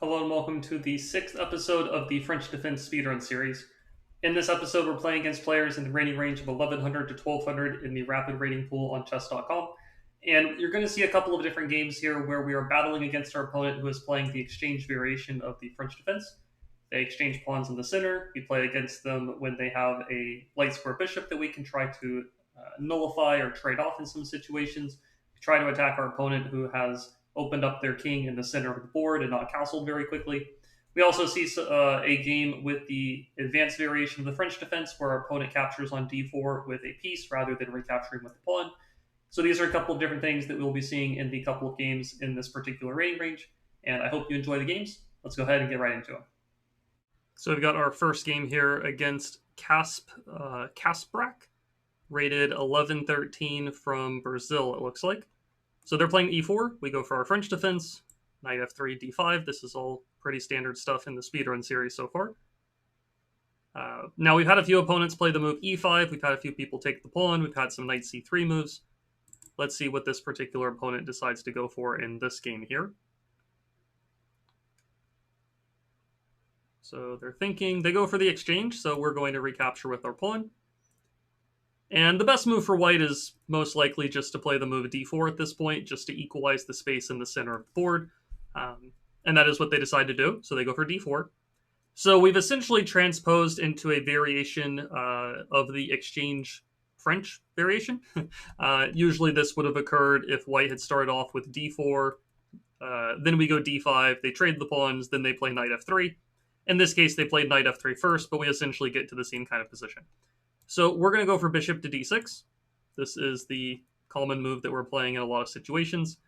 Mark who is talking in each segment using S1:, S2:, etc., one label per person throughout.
S1: Hello and welcome to the sixth episode of the French Defense Speedrun series. In this episode, we're playing against players in the rating range of 1100 to 1200 in the rapid rating pool on chess.com. And you're going to see a couple of different games here where we are battling against our opponent who is playing the exchange variation of the French defense. They exchange pawns in the center. We play against them when they have a light square bishop that we can try to nullify or trade off in some situations. We try to attack our opponent who has opened up their king in the center of the board and not castled very quickly. We also see a game with the advanced variation of the French defense where our opponent captures on d4 with a piece rather than recapturing with a pawn. So these are a couple of different things that we'll be seeing in the couple of games in this particular rating range, and I hope you enjoy the games. Let's go ahead and get right into them. So we've got our first game here against Kasprak, rated 1113 from Brazil, it looks like. So they're playing e4. We go for our French defense, knight f3, d5. This is all pretty standard stuff in the speedrun series so far. Now, we've had a few opponents play the move e5. We've had a few people take the pawn. We've had some knight c3 moves. Let's see what this particular opponent decides to go for in this game here. So they're thinking, they go for the exchange, so we're going to recapture with our pawn. And the best move for white is most likely just to play the move d4 at this point, just to equalize the space in the center of the board. And that is what they decide to do, so they go for d4. So we've essentially transposed into a variation of the exchange French variation. Usually this would have occurred if white had started off with d4, then we go d5, they trade the pawns, then they play knight f3. In this case, they played knight f3 first, but we essentially get to the same kind of position. So we're going to go for bishop to d6. This is the common move that we're playing in a lot of situations.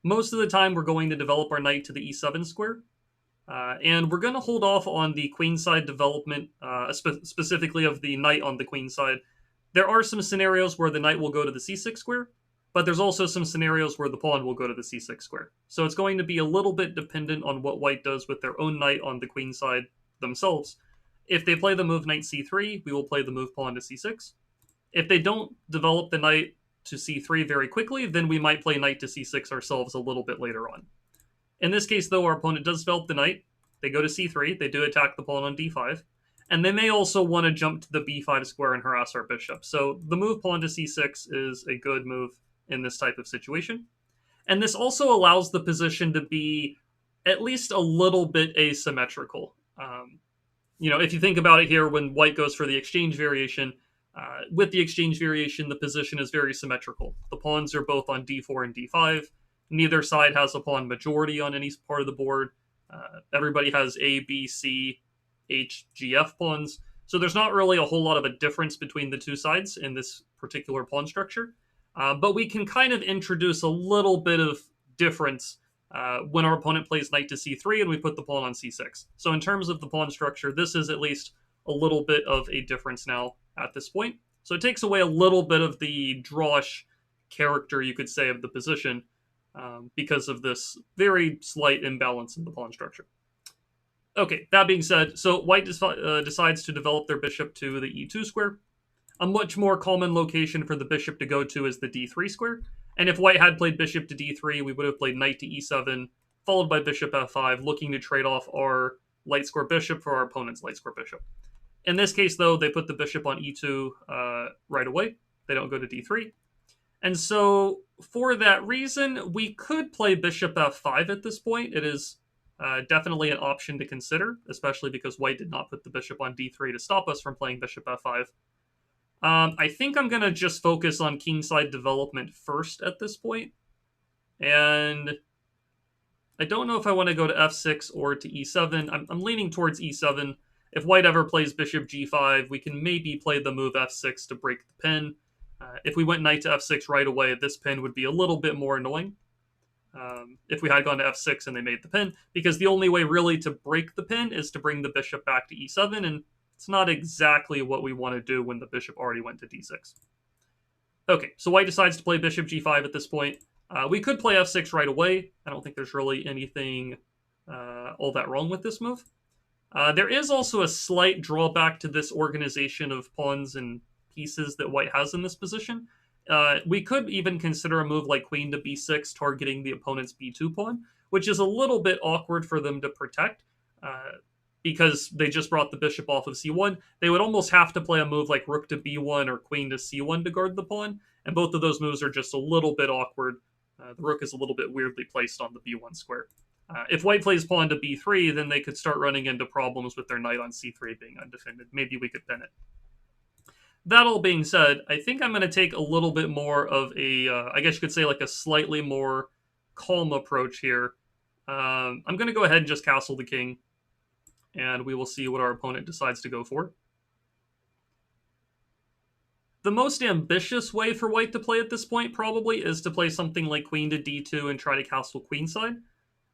S1: Most of the time, we're going to develop our knight to the e7 square. And we're going to hold off on the queenside development, specifically of the knight on the queen side. There are some scenarios where the knight will go to the c6 square, but there's also some scenarios where the pawn will go to the c6 square. So it's going to be a little bit dependent on what white does with their own knight on the queen side themselves. If they play the move knight c3, we will play the move pawn to c6. If they don't develop the knight to c3 very quickly, then we might play knight to c6 ourselves a little bit later on. In this case, though, our opponent does develop the knight. They go to c3. They do attack the pawn on d5. And they may also want to jump to the b5 square and harass our bishop. So the move pawn to c6 is a good move in this type of situation. And this also allows the position to be at least a little bit asymmetrical. If you think about it here, when white goes for the exchange variation, with the exchange variation, the position is very symmetrical. The pawns are both on d4 and d5. Neither side has a pawn majority on any part of the board. Everybody has A, B, C, H, G, F pawns. So there's not really a whole lot of a difference between the two sides in this particular pawn structure. But we can kind of introduce a little bit of difference when our opponent plays knight to c3 and we put the pawn on c6. So in terms of the pawn structure, this is at least a little bit of a difference now at this point. So it takes away a little bit of the drawish character, you could say, of the position because of this very slight imbalance in the pawn structure. Okay, that being said, so white decides to develop their bishop to the e2 square. A much more common location for the bishop to go to is the d3 square. And if white had played bishop to d3, we would have played knight to e7, followed by bishop f5, looking to trade off our light square bishop for our opponent's light square bishop. In this case, though, they put the bishop on e2 right away. They don't go to d3. And so, for that reason, we could play bishop f5 at this point. It is definitely an option to consider, especially because white did not put the bishop on d3 to stop us from playing bishop f5. I think I'm going to just focus on kingside development first at this point. And I don't know if I want to go to f6 or to e7. I'm leaning towards e7. If white ever plays bishop g5, we can maybe play the move f6 to break the pin. If we went knight to f6 right away, this pin would be a little bit more annoying. If we had gone to f6 and they made the pin, because the only way really to break the pin is to bring the bishop back to e7, and it's not exactly what we want to do when the bishop already went to d6. Okay, so white decides to play bishop g5 at this point. We could play f6 right away. I don't think there's really anything all that wrong with this move. There is also a slight drawback to this organization of pawns and pieces that white has in this position. We could even consider a move like queen to b6 targeting the opponent's b2 pawn, which is a little bit awkward for them to protect. Because they just brought the bishop off of c1, they would almost have to play a move like rook to b1 or queen to c1 to guard the pawn, and both of those moves are just a little bit awkward. The rook is a little bit weirdly placed on the b1 square. If white plays pawn to b3, then they could start running into problems with their knight on c3 being undefended. Maybe we could pin it. That all being said, I think I'm going to take a little bit more of a, I guess you could say like a slightly more calm approach here. I'm going to go ahead and just castle the king, and we will see what our opponent decides to go for. The most ambitious way for white to play at this point probably is to play something like queen to d2 and try to castle queenside,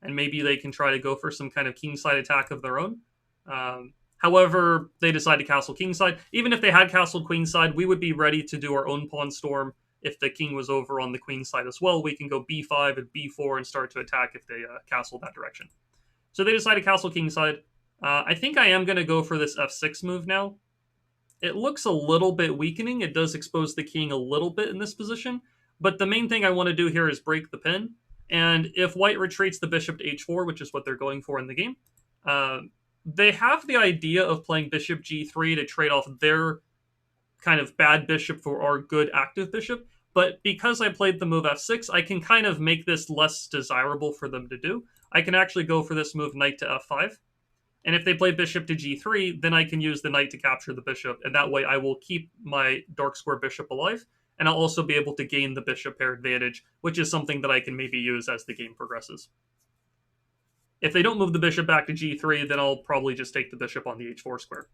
S1: and maybe they can try to go for some kind of kingside attack of their own. However, they decide to castle kingside. Even if they had castled queenside, we would be ready to do our own pawn storm. If the king was over on the queen side as well, we can go b5 and b4 and start to attack if they castle that direction. So they decide to castle kingside. I think I am going to go for this f6 move now. It looks a little bit weakening. It does expose the king a little bit in this position. But the main thing I want to do here is break the pin. And if white retreats the bishop to h4, which is what they're going for in the game, they have the idea of playing bishop g3 to trade off their kind of bad bishop for our good active bishop. But because I played the move f6, I can kind of make this less desirable for them to do. I can actually go for this move knight to f5. And if they play bishop to g3, then I can use the knight to capture the bishop, and that way I will keep my dark square bishop alive, and I'll also be able to gain the bishop pair advantage, which is something that I can maybe use as the game progresses. If they don't move the bishop back to g3, then I'll probably just take the bishop on the h4 square.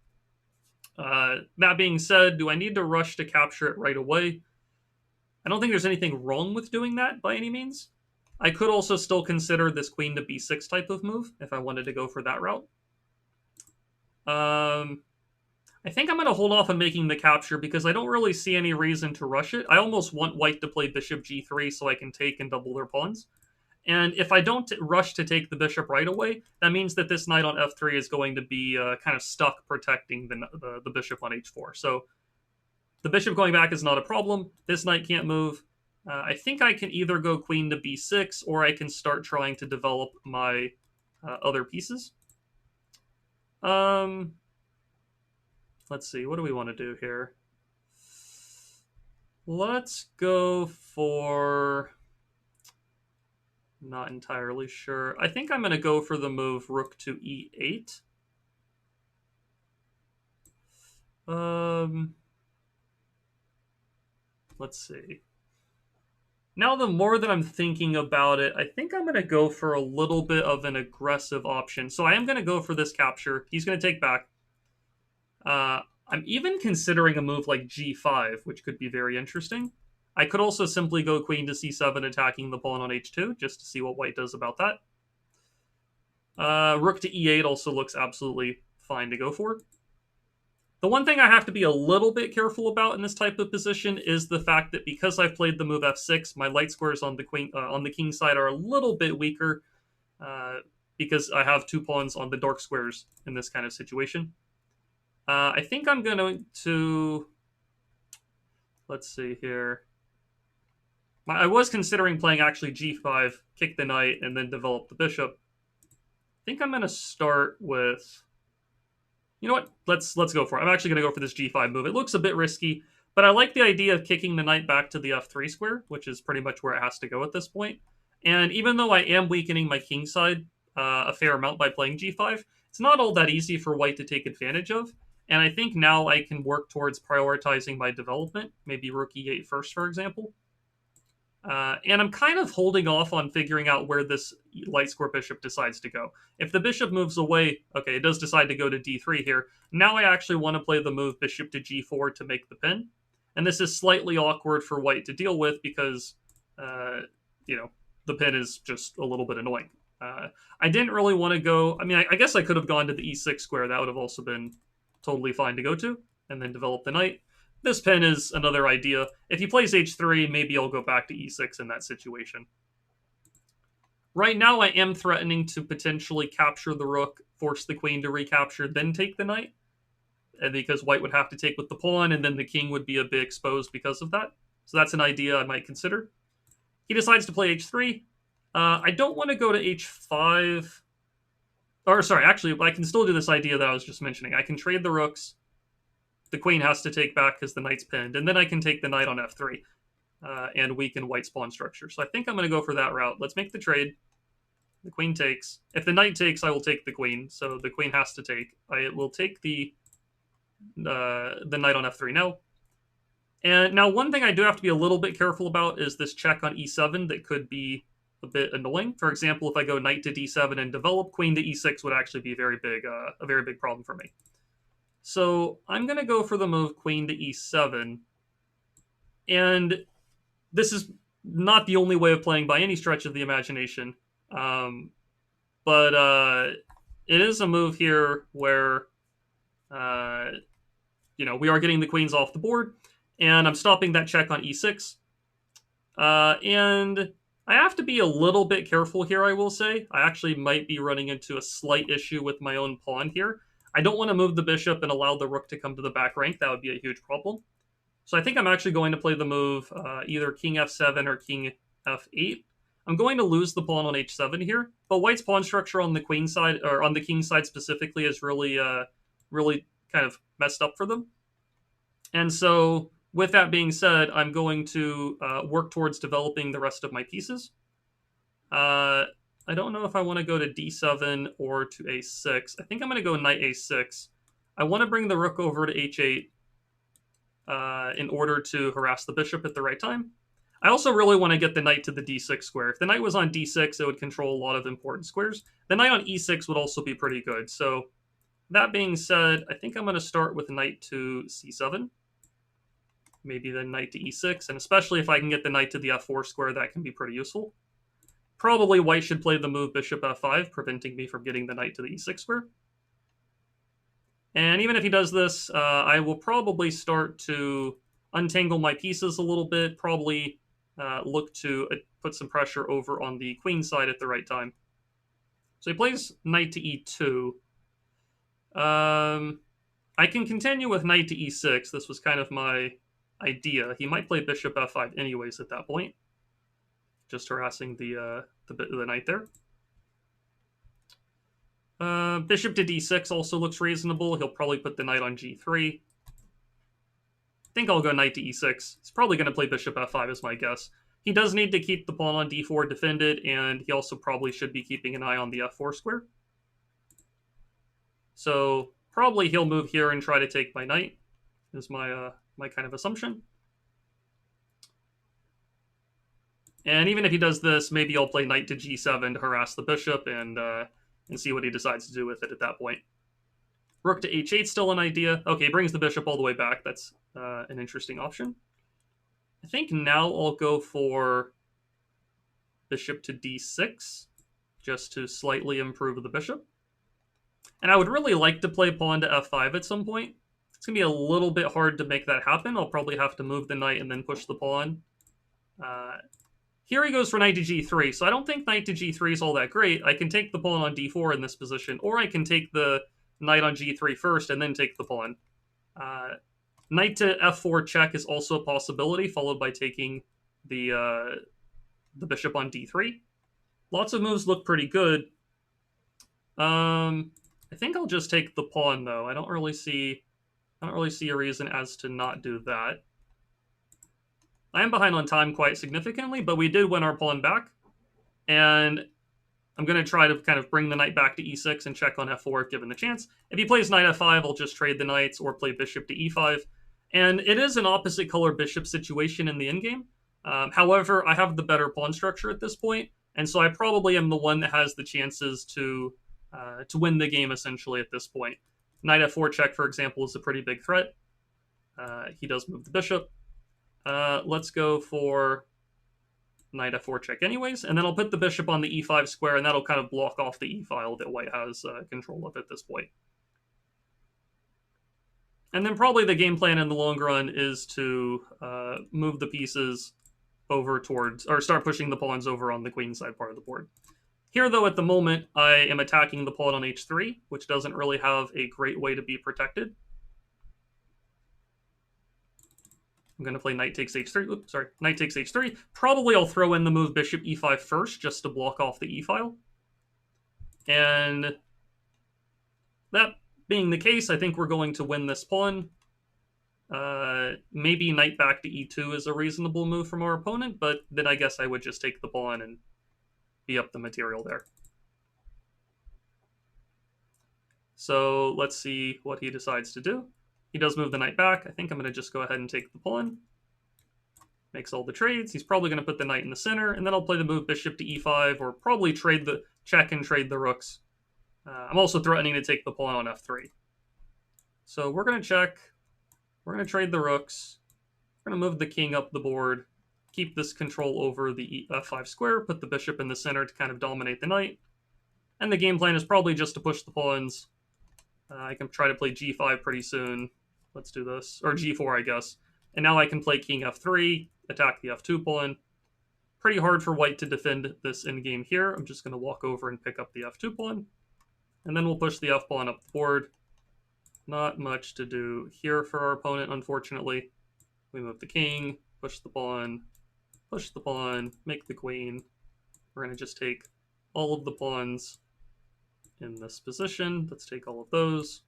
S1: That being said, do I need to rush to capture it right away? I don't think there's anything wrong with doing that by any means. I could also still consider this queen to b6 type of move if I wanted to go for that route. I think I'm going to hold off on making the capture because I don't really see any reason to rush it. I almost want white to play bishop g3 so I can take and double their pawns. And if I don't rush to take the bishop right away, that means that this knight on f3 is going to be kind of stuck protecting the bishop on h4. So the bishop going back is not a problem. This knight can't move. I think I can either go queen to b6 or I can start trying to develop my other pieces. Let's see, what do we want to do here? Let's go for... Not entirely sure. I think I'm going to go for the move rook to e8. Let's see. Now the more that I'm thinking about it, I think I'm going to go for a little bit of an aggressive option. So I am going to go for this capture. He's going to take back. I'm even considering a move like g5, which could be very interesting. I could also simply go queen to c7, attacking the pawn on h2, just to see what white does about that. Rook to e8 also looks absolutely fine to go for. The one thing I have to be a little bit careful about in this type of position is the fact that because I've played the move f6, my light squares on the king side are a little bit weaker because I have two pawns on the dark squares in this kind of situation. I think I'm going to... Let's see here. I was considering playing actually g5, kick the knight, and then develop the bishop. I think I'm going to start with... You know what? Let's go for it. I'm actually going to go for this g5 move. It looks a bit risky, but I like the idea of kicking the knight back to the f3 square, which is pretty much where it has to go at this point. And even though I am weakening my king side a fair amount by playing g5, it's not all that easy for white to take advantage of. And I think now I can work towards prioritizing my development, maybe rook e8 first, for example. And I'm kind of holding off on figuring out where this light square bishop decides to go. If the bishop moves away, okay, it does decide to go to d3 here. Now I actually want to play the move bishop to g4 to make the pin. And this is slightly awkward for white to deal with because, you know, the pin is just a little bit annoying. I didn't really want to go... I mean, I guess I could have gone to the e6 square. That would have also been totally fine to go to, and then develop the knight. This pin is another idea. If he plays h3, maybe I'll go back to e6 in that situation. Right now, I am threatening to potentially capture the rook, force the queen to recapture, then take the knight. And because white would have to take with the pawn, and then the king would be a bit exposed because of that. So that's an idea I might consider. He decides to play h3. I don't want to go to h5. Or, sorry, actually, I can still do this idea that I was just mentioning. I can trade the rooks. The queen has to take back because the knight's pinned. And then I can take the knight on f3 and weaken white's pawn structure. So I think I'm going to go for that route. Let's make the trade. The queen takes. If the knight takes, I will take the queen. So the queen has to take. I will take the knight on f3 now. And now one thing I do have to be a little bit careful about is this check on e7 that could be a bit annoying. For example, if I go knight to d7 and develop, queen to e6 would actually be a very big problem for me. So I'm going to go for the move queen to e7. And this is not the only way of playing by any stretch of the imagination. But it is a move here where, we are getting the queens off the board. And I'm stopping that check on e6. And I have to be a little bit careful here, I will say. I actually might be running into a slight issue with my own pawn here. I don't want to move the bishop and allow the rook to come to the back rank. That would be a huge problem. So I think I'm actually going to play the move either king f7 or king f8. I'm going to lose the pawn on h7 here, but white's pawn structure on the queen side, or on the king side specifically, is really kind of messed up for them. And so with that being said, I'm going to work towards developing the rest of my pieces. I don't know if I want to go to d7 or to a6. I think I'm going to go knight a6. I want to bring the rook over to h8 in order to harass the bishop at the right time. I also really want to get the knight to the d6 square. If the knight was on d6, it would control a lot of important squares. The knight on e6 would also be pretty good. So that being said, I think I'm going to start with knight to c7. Maybe then knight to e6, and especially if I can get the knight to the f4 square, that can be pretty useful. Probably white should play the move bishop f5, preventing me from getting the knight to the e6 square. And even if he does this, I will probably start to untangle my pieces a little bit, probably look to put some pressure over on the queen side at the right time. So he plays knight to e2. I can continue with knight to e6. This was kind of my idea. He might play bishop f5 anyways at that point, just harassing the knight there. Bishop to d6 also looks reasonable. He'll probably put the knight on g3. I think I'll go knight to e6. He's probably going to play bishop f5 is my guess. He does need to keep the pawn on d4 defended, and he also probably should be keeping an eye on the f4 square. So probably he'll move here and try to take my knight, is my kind of assumption. And even if he does this, maybe I'll play knight to g7 to harass the bishop and see what he decides to do with it at that point. Rook to h8 still an idea. Okay, brings the bishop all the way back. That's an interesting option. I think now I'll go for bishop to d6, just to slightly improve the bishop. And I would really like to play pawn to f5 at some point. It's going to be a little bit hard to make that happen. I'll probably have to move the knight and then push the pawn. Here he goes for knight to g3, so I don't think knight to g3 is all that great. I can take the pawn on d4 in this position, or I can take the knight on g3 first and then take the pawn. Knight to f4 check is also a possibility, followed by taking the bishop on d3. Lots of moves look pretty good. I think I'll just take the pawn though. I don't really see a reason as to not do that. I am behind on time quite significantly, but we did win our pawn back. And I'm going to try to kind of bring the knight back to e6 and check on f4 if given the chance. If he plays knight f5, I'll just trade the knights or play bishop to e5. And it is an opposite color bishop situation in the endgame. However, I have the better pawn structure at this point, and so I probably am the one that has the chances to win the game essentially at this point. Knight f4 check, for example, is a pretty big threat. He does move the bishop. Let's go for knight f4 check anyways, and then I'll put the bishop on the e5 square, and that'll kind of block off the e-file that white has control of at this point. And then probably the game plan in the long run is to move the pieces over towards, or start pushing the pawns over on the queen side part of the board. Here, though, at the moment, I am attacking the pawn on h3, which doesn't really have a great way to be protected. I'm going to play knight takes h3. Oops, sorry, knight takes h3. Probably I'll throw in the move bishop e5 first, just to block off the e-file. And that being the case, I think we're going to win this pawn. Maybe knight back to e2 is a reasonable move from our opponent, but then I guess I would just take the pawn and be up the material there. So let's see what he decides to do. He does move the knight back. I think I'm going to just go ahead and take the pawn. Makes all the trades. He's probably going to put the knight in the center, and then I'll play the move bishop to e5, or probably trade the check and trade the rooks. I'm also threatening to take the pawn on f3. So we're going to check. We're going to trade the rooks. We're going to move the king up the board, keep this control over the f5 square, put the bishop in the center to kind of dominate the knight. And the game plan is probably just to push the pawns. I can try to play g5 pretty soon. Let's do this. Or g4, I guess. And now I can play king f3, attack the f2 pawn. Pretty hard for white to defend this endgame here. I'm just going to walk over and pick up the f2 pawn. And then we'll push the f pawn up the board. Not much to do here for our opponent, unfortunately. We move the king, push the pawn, make the queen. We're going to just take all of the pawns in this position. Let's take all of those.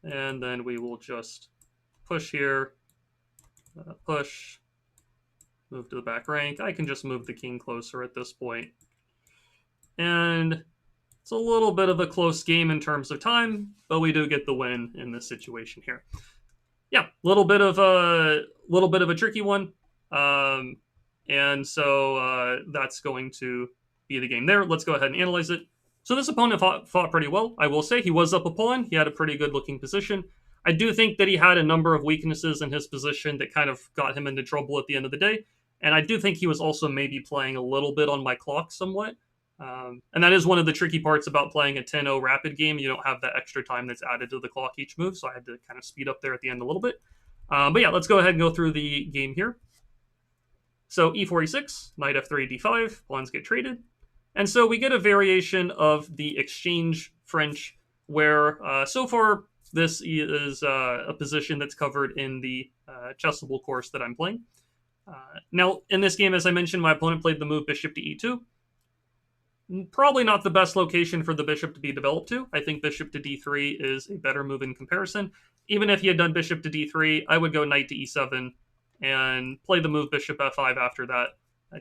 S1: And then we will just push here, push, move to the back rank. I can just move the king closer at this point. And it's a little bit of a close game in terms of time, but we do get the win in this situation here. Yeah, little bit of a tricky one, and so that's going to be the game there. Let's go ahead and analyze it. So this opponent fought pretty well. I will say he was up a pawn. He had a pretty good looking position. I do think that he had a number of weaknesses in his position that kind of got him into trouble at the end of the day. And I do think he was also maybe playing a little bit on my clock somewhat. And that is one of the tricky parts about playing a 10-0 rapid game. You don't have that extra time that's added to the clock each move, so I had to kind of speed up there at the end a little bit. But yeah, let's go ahead and go through the game here. So e4, e6, knight f3, d5, pawns get traded. And so we get a variation of the exchange French, where so far this is a position that's covered in the chessable course that I'm playing. Now, in this game, as I mentioned, my opponent played the move bishop to e2. Probably not the best location for the bishop to be developed to. I think bishop to d3 is a better move in comparison. Even if he had done bishop to d3, I would go knight to e7 and play the move bishop f5 after that,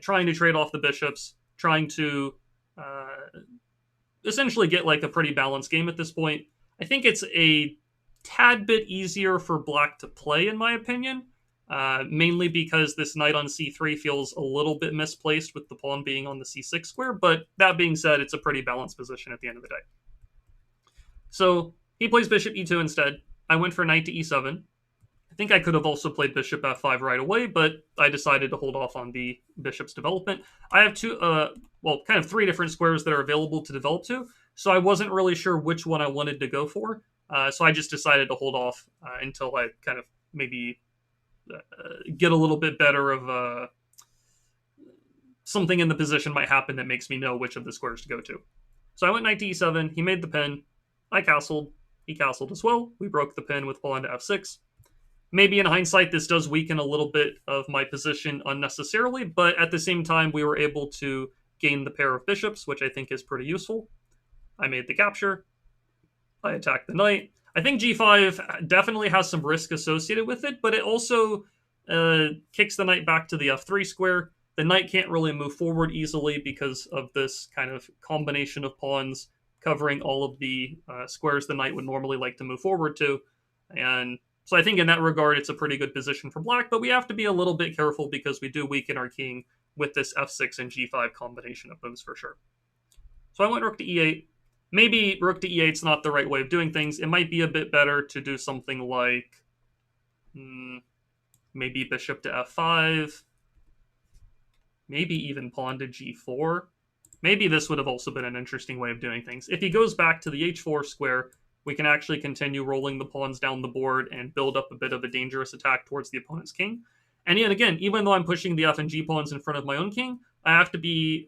S1: trying to trade off the bishops, trying to essentially get like a pretty balanced game at this point. I think it's a tad bit easier for black to play, in my opinion. Mainly because this knight on c3 feels a little bit misplaced with the pawn being on the c6 square, but that being said, it's a pretty balanced position at the end of the day. So he plays bishop e2 instead. I went for knight to e7. I think I could have also played bishop f5 right away, but I decided to hold off on the bishop's development. I have kind of three different squares that are available to develop to, so I wasn't really sure which one I wanted to go for. So I just decided to hold off until I kind of maybe get a little bit better of something in the position might happen that makes me know which of the squares to go to. So I went knight to e7. He made the pin. I castled. He castled as well. We broke the pin with pawn to f6. Maybe in hindsight, this does weaken a little bit of my position unnecessarily, but at the same time, we were able to gain the pair of bishops, which I think is pretty useful. I made the capture. I attacked the knight. I think g5 definitely has some risk associated with it, but it also kicks the knight back to the f3 square. The knight can't really move forward easily because of this kind of combination of pawns covering all of the squares the knight would normally like to move forward to. And so I think in that regard, it's a pretty good position for black, but we have to be a little bit careful because we do weaken our king with this f6 and g5 combination of moves for sure. So I went rook to e8. Maybe rook to e8 is not the right way of doing things. It might be a bit better to do something like maybe bishop to f5, maybe even pawn to g4. Maybe this would have also been an interesting way of doing things. If he goes back to the h4 square, we can actually continue rolling the pawns down the board and build up a bit of a dangerous attack towards the opponent's king. And yet again, even though I'm pushing the f and g pawns in front of my own king, I have to be...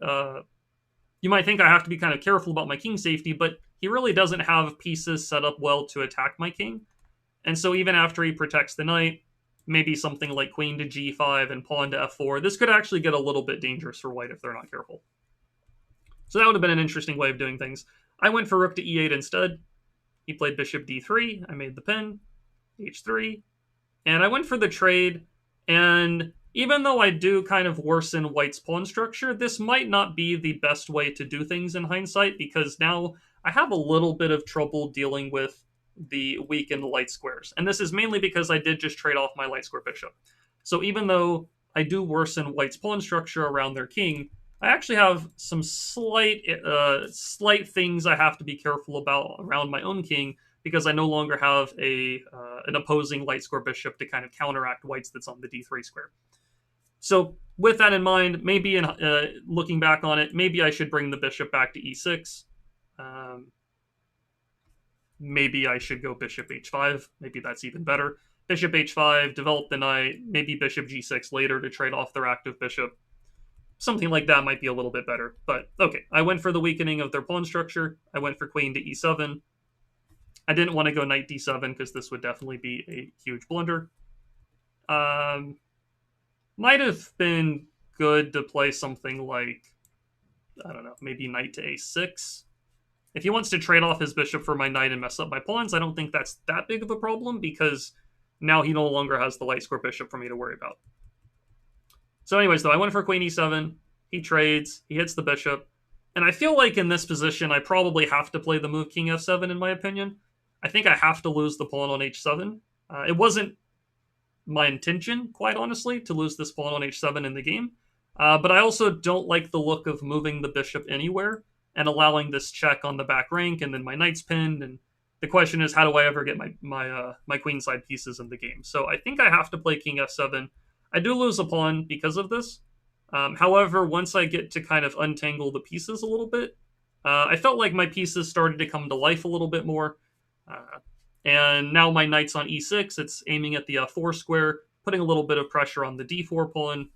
S1: you might think I have to be kind of careful about my king safety, but he really doesn't have pieces set up well to attack my king. And so even after he protects the knight, maybe something like queen to g5 and pawn to f4. This could actually get a little bit dangerous for white if they're not careful. So that would have been an interesting way of doing things. I went for rook to e8 instead. He played bishop d3. I made the pin, h3, and I went for the trade. And even though I do kind of worsen white's pawn structure, this might not be the best way to do things in hindsight, because now I have a little bit of trouble dealing with the weakened light squares. And this is mainly because I did just trade off my light square bishop. So even though I do worsen white's pawn structure around their king, I actually have some slight things I have to be careful about around my own king, because I no longer have an opposing light square bishop to kind of counteract white's that's on the d3 square. So with that in mind, maybe looking back on it, maybe I should bring the bishop back to e6. Maybe I should go bishop h5. Maybe that's even better. Bishop h5, develop the knight, maybe bishop g6 later to trade off their active bishop. Something like that might be a little bit better. But okay, I went for the weakening of their pawn structure. I went for queen to e7. I didn't want to go knight d7 because this would definitely be a huge blunder. Might have been good to play something like, I don't know, maybe knight to a6. If he wants to trade off his bishop for my knight and mess up my pawns, I don't think that's that big of a problem, because now he no longer has the light square bishop for me to worry about. So anyways, though, I went for queen e7. He trades. He hits the bishop. And I feel like in this position, I probably have to play the move king f7, in my opinion. I think I have to lose the pawn on h7. It wasn't my intention, quite honestly, to lose this pawn on h7 in the game. But I also don't like the look of moving the bishop anywhere and allowing this check on the back rank, and then my knight's pinned. And the question is, how do I ever get my queenside pieces in the game? So I think I have to play king f7. I do lose a pawn because of this. However, once I get to kind of untangle the pieces a little bit, I felt like my pieces started to come to life a little bit more. And now my knight's on e6. It's aiming at the f4 square, putting a little bit of pressure on the d4 pawn.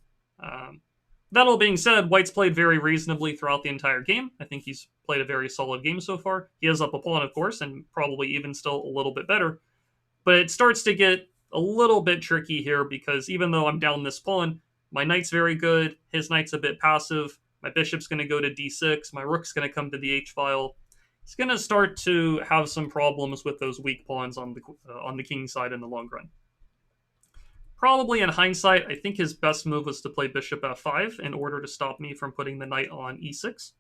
S1: That all being said, white's played very reasonably throughout the entire game. I think he's played a very solid game so far. He is up a pawn, of course, and probably even still a little bit better. But it starts to get a little bit tricky here, because even though I'm down this pawn, my knight's very good, his knight's a bit passive, my bishop's going to go to d6, my rook's going to come to the h-file. He's going to start to have some problems with those weak pawns on the king side in the long run. Probably in hindsight, I think his best move was to play bishop f5 in order to stop me from putting the knight on e6.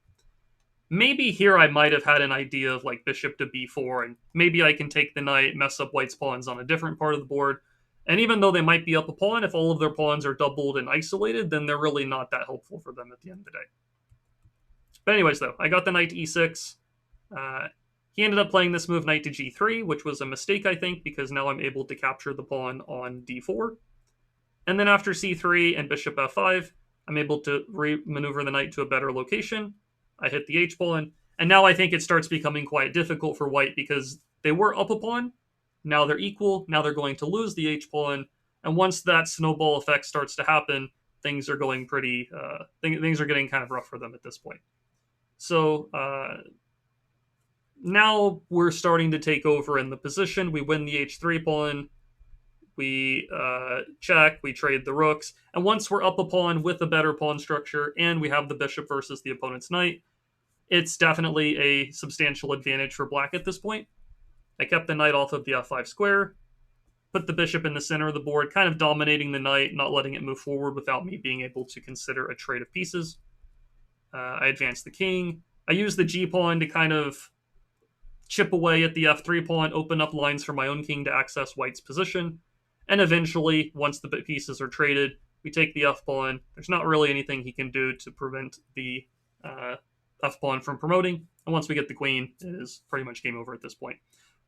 S1: Maybe here I might have had an idea of like bishop to b4, and maybe I can take the knight, mess up white's pawns on a different part of the board. And even though they might be up a pawn, if all of their pawns are doubled and isolated, then they're really not that helpful for them at the end of the day. But anyways, though, I got the knight to e6. He ended up playing this move knight to g3, which was a mistake, I think, because now I'm able to capture the pawn on d4. And then after c3 and bishop f5, I'm able to maneuver the knight to a better location. I hit the h-pawn, and now I think it starts becoming quite difficult for white, because they were up a pawn, now they're equal, now they're going to lose the h-pawn, and once that snowball effect starts to happen, things are going things are getting kind of rough for them at this point. So now we're starting to take over in the position. We win the h3 pawn, we check, we trade the rooks, and once we're up a pawn with a better pawn structure and we have the bishop versus the opponent's knight, it's definitely a substantial advantage for black at this point. I kept the knight off of the f5 square, put the bishop in the center of the board, kind of dominating the knight, not letting it move forward without me being able to consider a trade of pieces. I advanced the king. I used the g-pawn to kind of chip away at the f3 pawn, open up lines for my own king to access white's position. And eventually, once the pieces are traded, we take the f-pawn. There's not really anything he can do to prevent the f-pawn from promoting. And once we get the queen, it is pretty much game over at this point.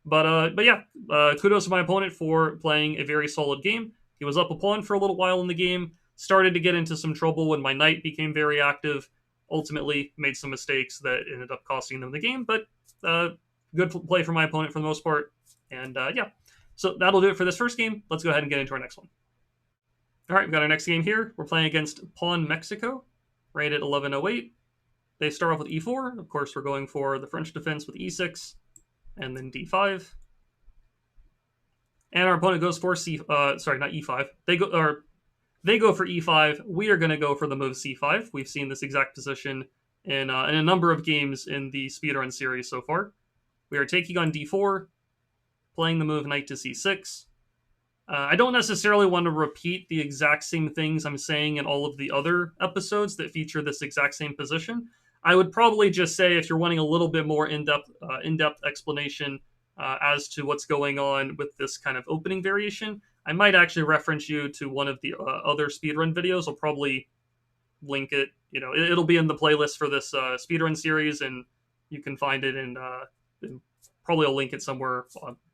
S1: But yeah, kudos to my opponent for playing a very solid game. He was up a pawn for a little while in the game, started to get into some trouble when my knight became very active, ultimately made some mistakes that ended up costing them the game, but good play for my opponent for the most part. And yeah, so that'll do it for this first game. Let's go ahead and get into our next one. All right, we've got our next game here. We're playing against Pawn Mexico, rated 1108. They start off with e4. Of course, we're going for the French defense with e6, and then d5. And our opponent goes for sorry, not e5. They go for e5. We are going to go for the move c5. We've seen this exact position in a number of games in the speedrun series so far. We are taking on d4, playing the move knight to c6. I don't necessarily want to repeat the exact same things I'm saying in all of the other episodes that feature this exact same position. I would probably just say, if you're wanting a little bit more in-depth explanation as to what's going on with this kind of opening variation, I might actually reference you to one of the other speedrun videos. I'll probably link it. It'll be in the playlist for this speedrun series, and you can find it in probably I'll link it somewhere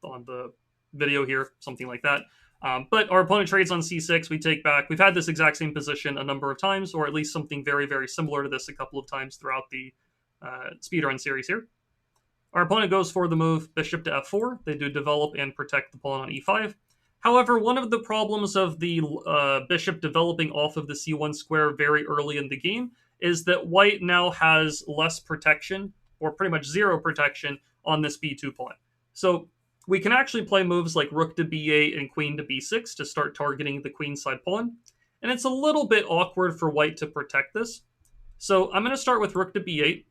S1: on the video here, something like that. But our opponent trades on c6, we take back. We've had this exact same position a number of times, or at least something very, very similar to this a couple of times throughout the speedrun series here. Our opponent goes for the move bishop to f4. They do develop and protect the pawn on e5. However, one of the problems of the bishop developing off of the c1 square very early in the game is that white now has less protection, or pretty much zero protection, on this b2 pawn. So we can actually play moves like rook to b8 and queen to b6 to start targeting the queenside pawn. And it's a little bit awkward for white to protect this. So I'm going to start with rook to b8.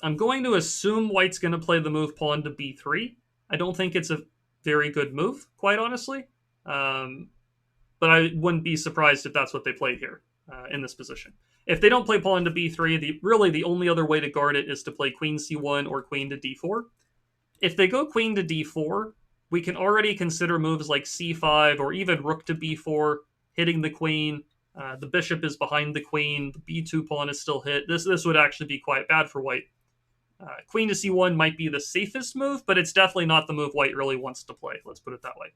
S1: I'm going to assume white's going to play the move pawn to b3. I don't think it's a very good move, quite honestly. But I wouldn't be surprised if that's what they played here in this position. If they don't play pawn to b3, really the only other way to guard it is to play queen c1 or queen to d4. If they go queen to d4, we can already consider moves like c5 or even rook to b4, hitting the queen. The bishop is behind the queen. The b2 pawn is still hit. This would actually be quite bad for white. Queen to c1 might be the safest move, but it's definitely not the move white really wants to play. Let's put it that way.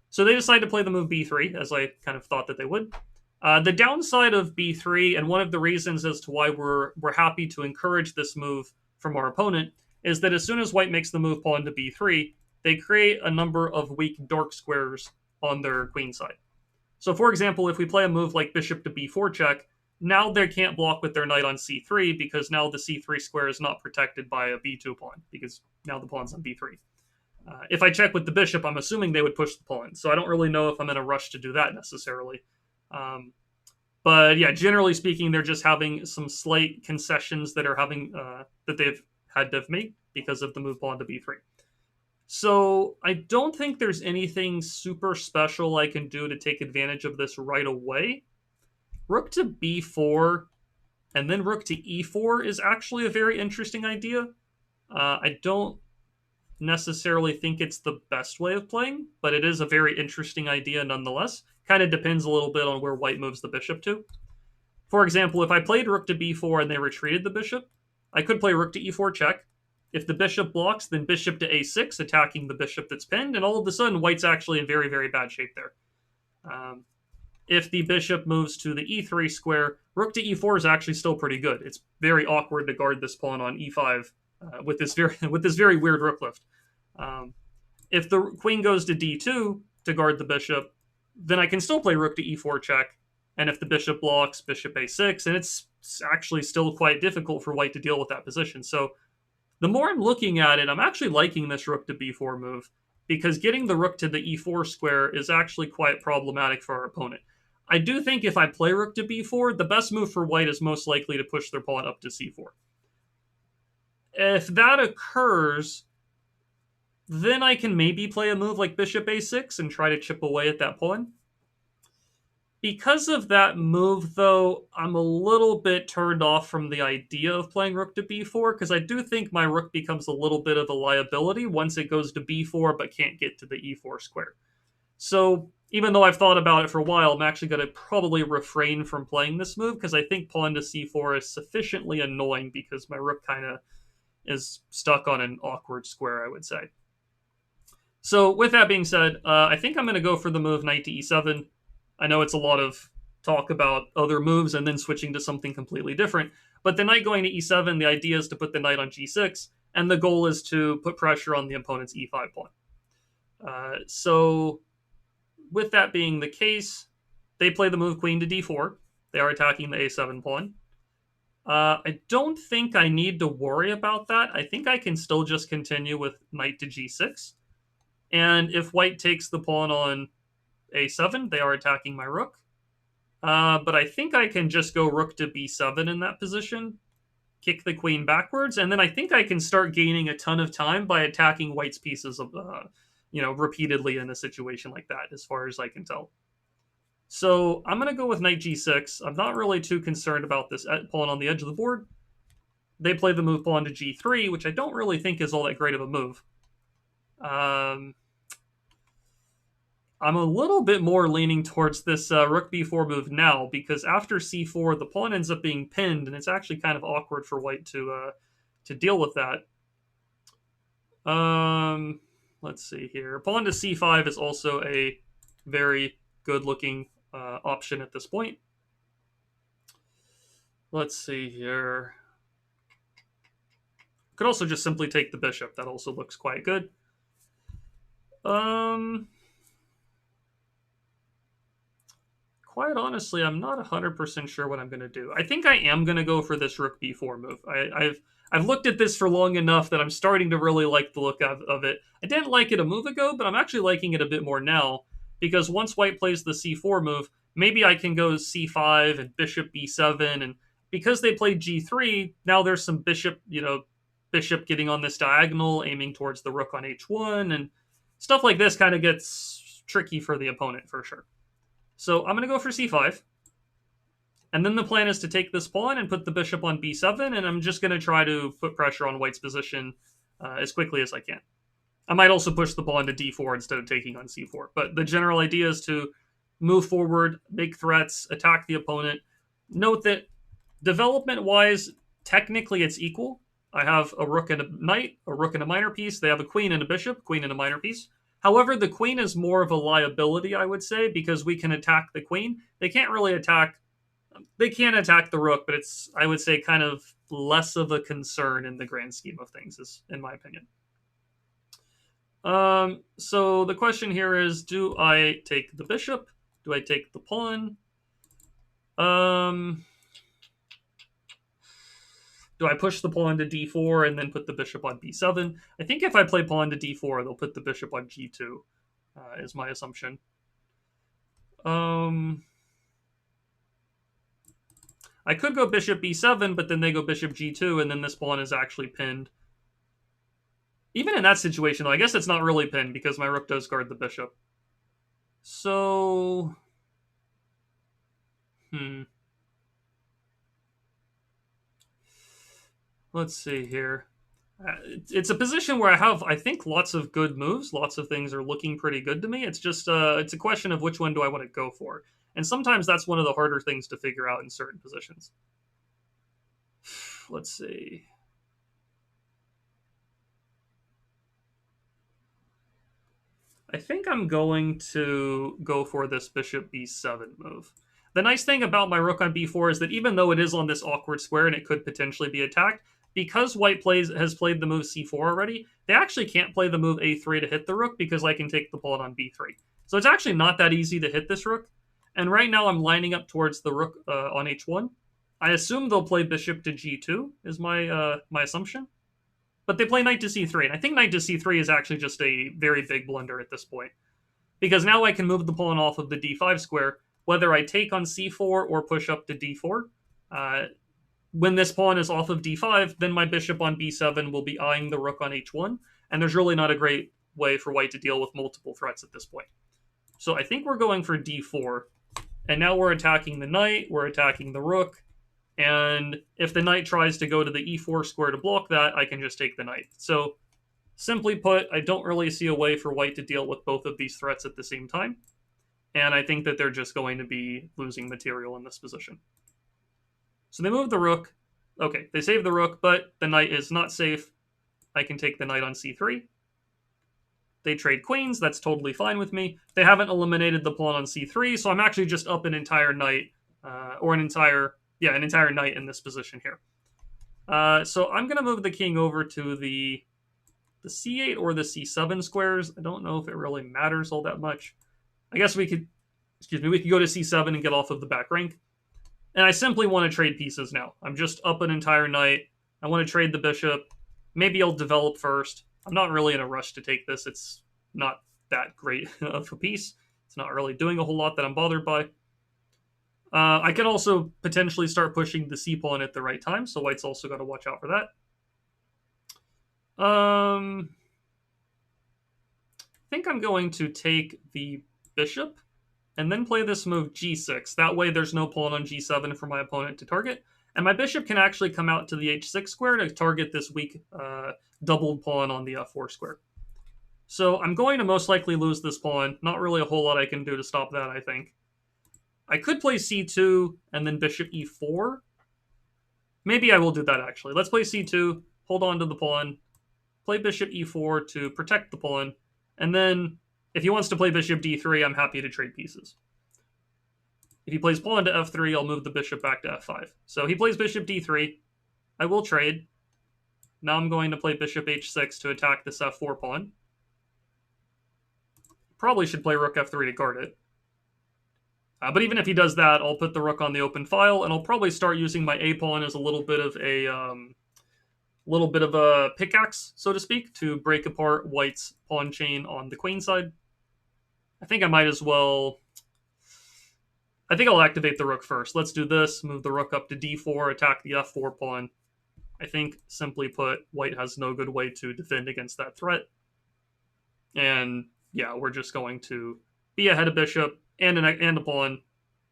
S1: So they decide to play the move b3, as I kind of thought that they would. The downside of b3, and one of the reasons as to why we're happy to encourage this move from our opponent, is that as soon as white makes the move pawn to b3, they create a number of weak dark squares on their queen side. So for example, if we play a move like bishop to b4 check, now they can't block with their knight on c3, because now the c3 square is not protected by a b2 pawn, because now the pawn's on b3. If I check with the bishop, I'm assuming they would push the pawn, so I don't really know if I'm in a rush to do that necessarily. But yeah, generally speaking, they're just having some slight concessions that are having that they've had to make because of the move pawn to b3. So I don't think there's anything super special I can do to take advantage of this right away. Rook to b4 and then rook to e4 is actually a very interesting idea. I don't necessarily think it's the best way of playing, but it is a very interesting idea nonetheless. Kind of depends a little bit on where white moves the bishop to. For example, if I played rook to b4 and they retreated the bishop, I could play rook to e4 check. If the bishop blocks, then bishop to a6, attacking the bishop that's pinned, and all of a sudden white's actually in very, very bad shape there. If the bishop moves to the e3 square, rook to e4 is actually still pretty good. It's very awkward to guard this pawn on e5 with this very weird rook lift. If the queen goes to d2 to guard the bishop, then I can still play rook to e4 check, and if the bishop blocks, bishop a6, and it's actually still quite difficult for white to deal with that position. So the more I'm looking at it, I'm actually liking this rook to b4 move, because getting the rook to the e4 square is actually quite problematic for our opponent. I do think if I play rook to b4, the best move for white is most likely to push their pawn up to c4. If that occurs, then I can maybe play a move like bishop a6 and try to chip away at that pawn. Because of that move, though, I'm a little bit turned off from the idea of playing rook to b4, because I do think my rook becomes a little bit of a liability once it goes to b4 but can't get to the e4 square. So even though I've thought about it for a while, I'm actually going to probably refrain from playing this move, because I think pawn to c4 is sufficiently annoying because my rook kind of is stuck on an awkward square, I would say. So with that being said, I think I'm going to go for the move knight to e7. I know it's a lot of talk about other moves and then switching to something completely different, but the knight going to e7, the idea is to put the knight on g6, and the goal is to put pressure on the opponent's e5 pawn. So with that being the case, they play the move queen to d4. They are attacking the a7 pawn. I don't think I need to worry about that. I think I can still just continue with knight to g6. And if white takes the pawn on a7, they are attacking my rook. But I think I can just go rook to b7 in that position, kick the queen backwards, and then I think I can start gaining a ton of time by attacking white's pieces of, repeatedly in a situation like that, as far as I can tell. So I'm going to go with knight g6. I'm not really too concerned about this pawn on the edge of the board. They play the move pawn to g3, which I don't really think is all that great of a move. I'm a little bit more leaning towards this rook b4 move now, because after c4, the pawn ends up being pinned, and it's actually kind of awkward for white to deal with that. Let's see here. Pawn to c5 is also a very good-looking option at this point. Let's see here. Could also just simply take the bishop. That also looks quite good. Quite honestly, I'm not 100% sure what I'm going to do. I think I am going to go for this rook b4 move. I've looked at this for long enough that I'm starting to really like the look of it. I didn't like it a move ago, but I'm actually liking it a bit more now, because once white plays the c4 move, maybe I can go c5 and bishop b7, and because they played g3, now there's some bishop getting on this diagonal, aiming towards the rook on h1, and stuff like this kind of gets tricky for the opponent for sure. So I'm going to go for c5. And then the plan is to take this pawn and put the bishop on b7, and I'm just going to try to put pressure on white's position as quickly as I can. I might also push the pawn to d4 instead of taking on c4. But the general idea is to move forward, make threats, attack the opponent. Note that development-wise, technically it's equal. I have a rook and a knight, a rook and a minor piece. They have a queen and a bishop, queen and a minor piece. However, the queen is more of a liability, I would say, because we can attack the queen. They can't really attack... They can attack the rook, but it's, I would say, kind of less of a concern in the grand scheme of things, in my opinion. So the question here is, do I take the bishop? Do I take the pawn? Do I push the pawn to d4 and then put the bishop on b7? I think if I play pawn to d4, they'll put the bishop on g2, is my assumption. I could go bishop b7, but then they go bishop g2, and then this pawn is actually pinned. Even in that situation, though, I guess it's not really pinned because my rook does guard the bishop. So... Let's see here. It's a position where I have, I think, lots of good moves. Lots of things are looking pretty good to me. It's just, it's a question of which one do I want to go for. And sometimes that's one of the harder things to figure out in certain positions. Let's see. I think I'm going to go for this bishop b7 move. The nice thing about my rook on b4 is that even though it is on this awkward square and it could potentially be attacked, because white has played the move c4 already, they actually can't play the move a3 to hit the rook because I can take the pawn on b3. So it's actually not that easy to hit this rook. And right now I'm lining up towards the rook on h1. I assume they'll play bishop to g2 is my assumption. But they play knight to c3, and I think knight to c3 is actually just a very big blunder at this point. Because now I can move the pawn off of the d5 square, whether I take on c4 or push up to d4. When this pawn is off of d5, then my bishop on b7 will be eyeing the rook on h1, and there's really not a great way for white to deal with multiple threats at this point. So I think we're going for d4, and now we're attacking the knight, we're attacking the rook, and if the knight tries to go to the e4 square to block that, I can just take the knight. So, simply put, I don't really see a way for white to deal with both of these threats at the same time. And I think that they're just going to be losing material in this position. So they move the rook. Okay, they save the rook, but the knight is not safe. I can take the knight on c3. They trade queens. That's totally fine with me. They haven't eliminated the pawn on c3, so I'm actually just up an entire knight, or an entire knight in this position here. So I'm going to move the king over to the c8 or the c7 squares. I don't know if it really matters all that much. I guess we could go to c7 and get off of the back rank. And I simply want to trade pieces now. I'm just up an entire knight. I want to trade the bishop. Maybe I'll develop first. I'm not really in a rush to take this. not that great of a piece. It's not really doing a whole lot that I'm bothered by. I can also potentially start pushing the c-pawn at the right time, so white's also got to watch out for that. I think I'm going to take the bishop and then play this move g6. That way there's no pawn on g7 for my opponent to target. And my bishop can actually come out to the h6 square to target this weak doubled pawn on the f4 square. So I'm going to most likely lose this pawn. Not really a whole lot I can do to stop that, I think. I could play c2 and then bishop e4. Maybe I will do that, actually. Let's play c2, hold on to the pawn, play bishop e4 to protect the pawn, and then if he wants to play bishop d3, I'm happy to trade pieces. If he plays pawn to f3, I'll move the bishop back to f5. So he plays bishop d3. I will trade. Now I'm going to play bishop h6 to attack this f4 pawn. Probably should play rook f3 to guard it. But even if he does that, I'll put the rook on the open file, and I'll probably start using my a pawn as a little bit of a pickaxe, so to speak, to break apart white's pawn chain on the queen side. I think I might as well. I think I'll activate the rook first. Let's do this. Move the rook up to d4, attack the f4 pawn. I think, simply put, white has no good way to defend against that threat. And yeah, we're just going to be ahead of bishop and a pawn.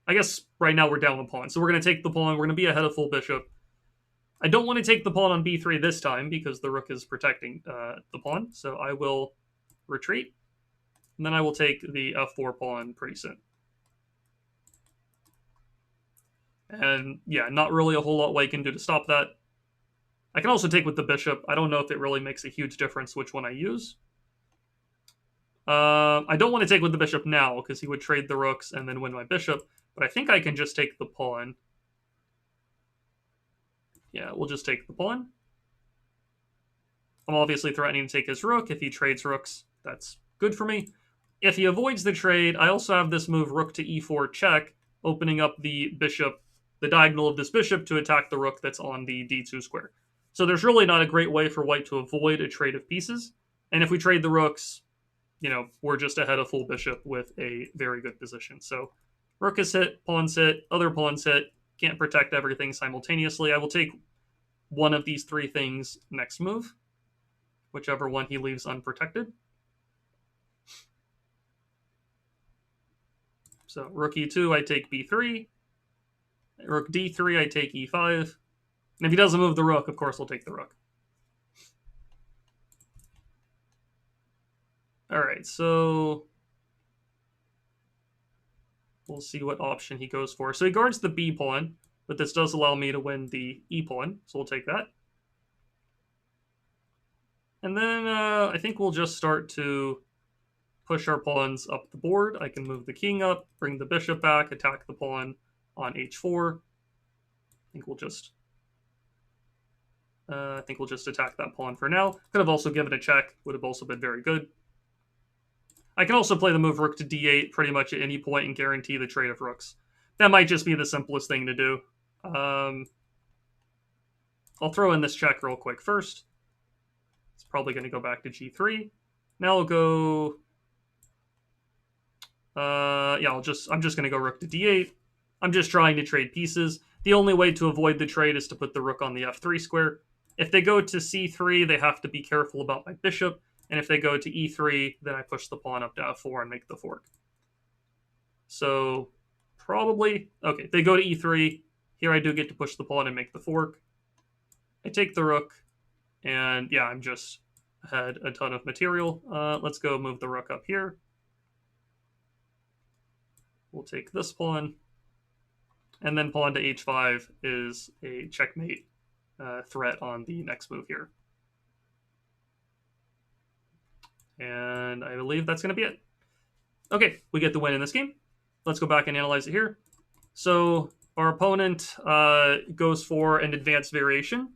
S1: I guess right now we're down a pawn. So we're going to take the pawn. We're going to be ahead of full bishop. I don't want to take the pawn on b3 this time because the rook is protecting the pawn. So I will retreat. And then I will take the f4 pawn pretty soon. And yeah, not really a whole lot white can do to stop that. I can also take with the bishop. I don't know if it really makes a huge difference which one I use. I don't want to take with the bishop now because he would trade the rooks and then win my bishop. But I think I can just take the pawn. Yeah, we'll just take the pawn. I'm obviously threatening to take his rook. If he trades rooks, that's good for me. If he avoids the trade, I also have this move rook to e4 check, opening up the bishop, the diagonal of this bishop to attack the rook that's on the d2 square. So there's really not a great way for white to avoid a trade of pieces. And if we trade the rooks, you know, we're just ahead of full bishop with a very good position. So rook is hit, pawn's hit, other pawn's hit, can't protect everything simultaneously. I will take one of these three things next move, whichever one he leaves unprotected. So rook e2, I take b3. Rook d3, I take e5. And if he doesn't move the rook, of course, I'll take the rook. All right, so we'll see what option he goes for. So he guards the b pawn, but this does allow me to win the e pawn, so we'll take that. And then I think we'll just start to push our pawns up the board. I can move the king up, bring the bishop back, attack the pawn on h4. I think we'll just attack that pawn for now. Could have also given a check, would have also been very good. I can also play the move rook to d8 pretty much at any point and guarantee the trade of rooks. That might just be the simplest thing to do. I'll throw in this check real quick first. It's probably going to go back to g3. Now I'll go... I'm just going to go rook to d8. I'm just trying to trade pieces. The only way to avoid the trade is to put the rook on the f3 square. If they go to c3, they have to be careful about my bishop. And if they go to e3, then I push the pawn up to f4 and make the fork. So probably... Okay, they go to e3. Here I do get to push the pawn and make the fork. I take the rook. And yeah, I'm just had a ton of material. Let's go move the rook up here. We'll take this pawn. And then pawn to h5 is a checkmate threat on the next move here. And I believe that's going to be it. Okay, we get the win in this game. Let's go back and analyze it here. So our opponent goes for an advanced variation.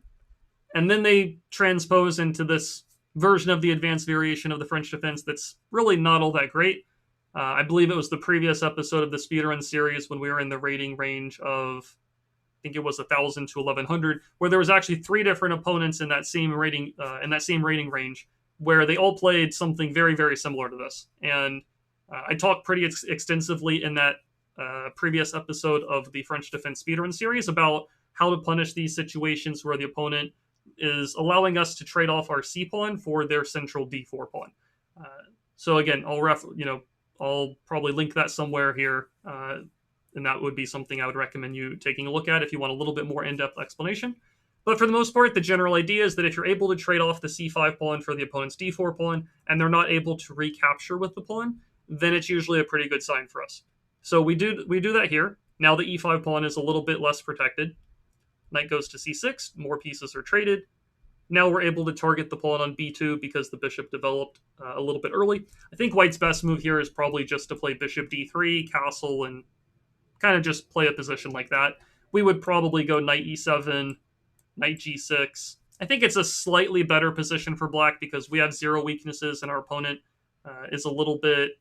S1: And then they transpose into this version of the advanced variation of the French defense that's really not all that great. I believe it was the previous episode of the Speedrun series when we were in the rating range of, I think it was 1,000 to 1,100, where there was actually 3 different opponents in that same rating range where they all played something very, very similar to this. And I talked pretty extensively in that previous episode of the French Defense Speedrun series about how to punish these situations where the opponent is allowing us to trade off our C pawn for their central D4 pawn. So again, I'll probably link that somewhere here, and that would be something I would recommend you taking a look at if you want a little bit more in-depth explanation. But for the most part, the general idea is that if you're able to trade off the C5 pawn for the opponent's D4 pawn, and they're not able to recapture with the pawn, then it's usually a pretty good sign for us. So we do that here. Now the E5 pawn is a little bit less protected. Knight goes to C6, more pieces are traded. Now we're able to target the pawn on B2 because the bishop developed a little bit early. I think white's best move here is probably just to play bishop D3, castle, and kind of just play a position like that. We would probably go knight E7, knight G6. I think it's a slightly better position for black because we have 0 weaknesses and our opponent is a little bit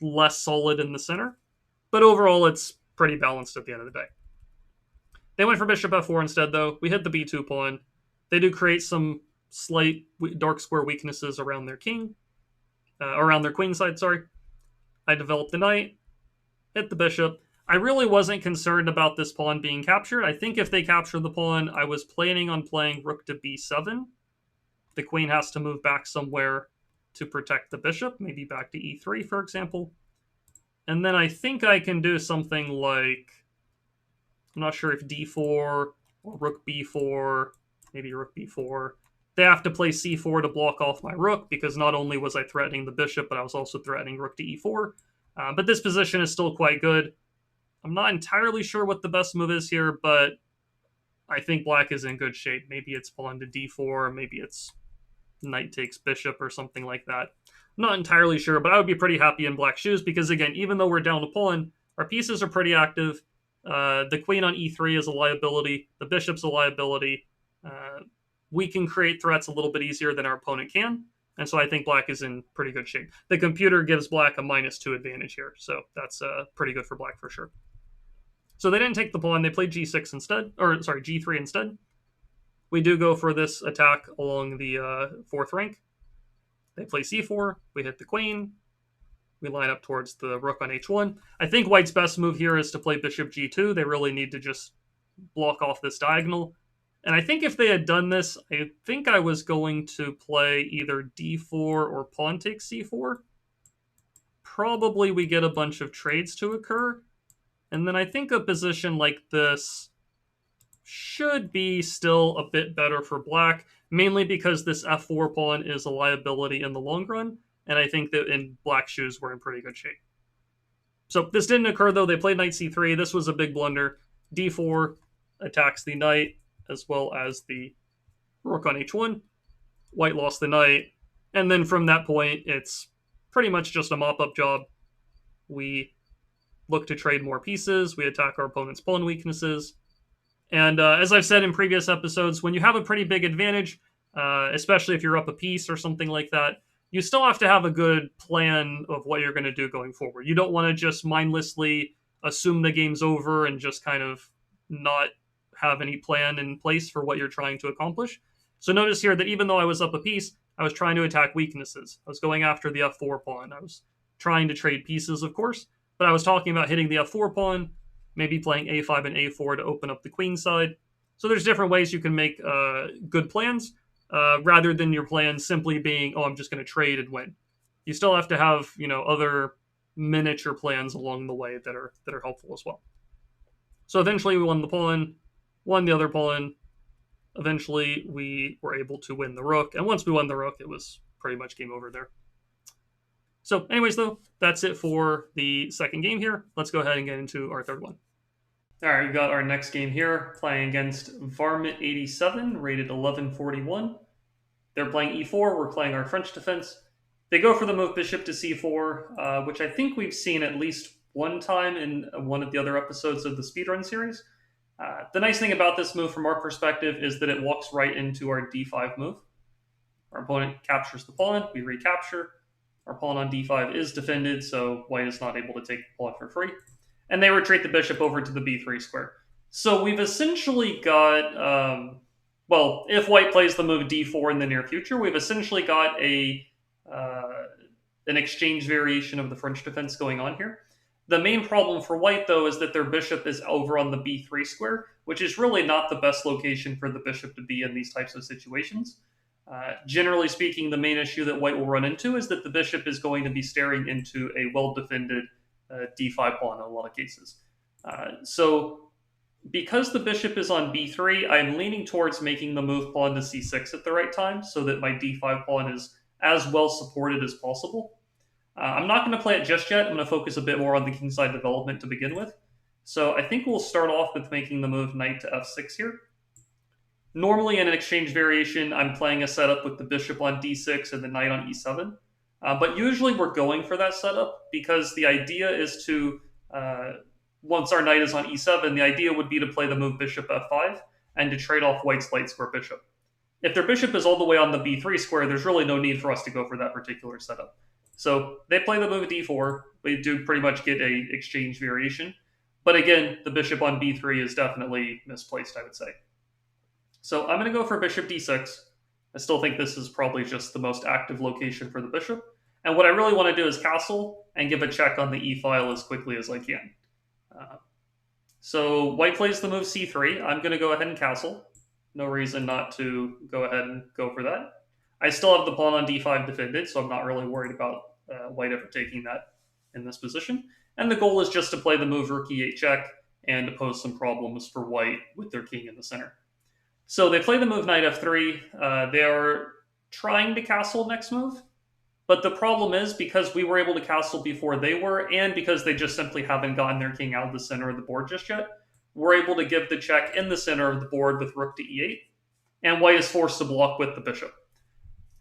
S1: less solid in the center. But overall, it's pretty balanced at the end of the day. They went for bishop F4 instead, though. We hit the B2 pawn. They do create some slight dark square weaknesses around their king, around their queen side, sorry. I developed the knight, hit the bishop. I really wasn't concerned about this pawn being captured. I think if they capture the pawn, I was planning on playing rook to B7. The queen has to move back somewhere to protect the bishop, maybe back to E3, for example. And then I think I can do something like, I'm not sure if D4 or rook B4, maybe rook B4. They have to play C4 to block off my rook, because not only was I threatening the bishop, but I was also threatening rook to E4. But this position is still quite good. I'm not entirely sure what the best move is here, but I think black is in good shape. Maybe it's pawn to D4, maybe it's knight takes bishop or something like that. I'm not entirely sure, but I would be pretty happy in black's shoes, because again, even though we're down a pawn, our pieces are pretty active. The queen on E3 is a liability. The bishop's a liability. We can create threats a little bit easier than our opponent can. And so I think black is in pretty good shape. The computer gives black a -2 advantage here. So that's pretty good for black for sure. So they didn't take the pawn. They played G6 instead. Or, sorry, G3 instead. We do go for this attack along the 4th rank. They play C4. We hit the queen. We line up towards the rook on H1. I think white's best move here is to play bishop G2. They really need to just block off this diagonal. And I think if they had done this, I think I was going to play either D4 or pawn takes C4. Probably we get a bunch of trades to occur. And then I think a position like this should be still a bit better for black, mainly because this F4 pawn is a liability in the long run. And I think that in black's shoes, we're in pretty good shape. So this didn't occur, though. They played knight C3. This was a big blunder. D4 attacks the knight, as well as the rook on H1. White lost the knight. And then from that point, it's pretty much just a mop-up job. We look to trade more pieces. We attack our opponent's pawn weaknesses. And as I've said in previous episodes, when you have a pretty big advantage, especially if you're up a piece or something like that, you still have to have a good plan of what you're going to do going forward. You don't want to just mindlessly assume the game's over and just kind of not have any plan in place for what you're trying to accomplish. So notice here that even though I was up a piece, I was trying to attack weaknesses. I was going after the F4 pawn. I was trying to trade pieces, of course, but I was talking about hitting the F4 pawn, maybe playing A5 and A4 to open up the queen side. So there's different ways you can make good plans, rather than your plan simply being, oh, I'm just going to trade and win. You still have to have, other miniature plans along the way that are helpful as well. So eventually we won the pawn, won the other pawn. Eventually we were able to win the rook. And once we won the rook, it was pretty much game over there. So anyways, though, that's it for the second game here. Let's go ahead and get into our third one. All right, we've got our next game here, playing against Varmint87, rated 1141. They're playing E4, we're playing our French defense. They go for the move bishop to C4, which I think we've seen at least one time in one of the other episodes of the Speedrun series. The nice thing about this move from our perspective is that it walks right into our D5 move. Our opponent captures the pawn, we recapture. Our pawn on D5 is defended, so white is not able to take the pawn for free. And they retreat the bishop over to the B3 square. So we've essentially got well, if white plays the move d4 in the near future, we've essentially got a uh, an exchange variation of the French defense going on here. The main problem for white, though, is that their bishop is over on the b3 square, which is really not the best location for the bishop to be in these types of situations. Generally speaking, the main issue that white will run into is that the bishop is going to be staring into a well-defended d5 pawn in a lot of cases. So because the bishop is on b3, I'm leaning towards making the move pawn to c6 at the right time so that my d5 pawn is as well supported as possible. I'm not going to play it just yet. I'm going to focus a bit more on the kingside development to begin with. So I think we'll start off with making the move knight to f6 here. Normally in an exchange variation, I'm playing a setup with the bishop on d6 and the knight on e7. But usually we're going for that setup because the idea is to, once our knight is on e7, the idea would be to play the move bishop f5 and to trade off white's light square bishop. If their bishop is all the way on the b3 square, there's really no need for us to go for that particular setup. So they play the move d4. We do pretty much get a exchange variation. But again, the bishop on b3 is definitely misplaced, I would say. So I'm going to go for bishop d6. I still think this is probably just the most active location for the bishop. And what I really want to do is castle and give a check on the e-file as quickly as I can. So white plays the move c3. I'm going to go ahead and castle. No reason not to go ahead and go for that. I still have the pawn on d5 defended, so I'm not really worried about white ever taking that in this position. And the goal is just to play the move rook e8 check and to pose some problems for white with their king in the center. So they play the move knight f3. They are trying to castle next move. But the problem is, because we were able to castle before they were, and because they just simply haven't gotten their king out of the center of the board just yet, we're able to give the check in the center of the board with rook to e8. And white is forced to block with the bishop.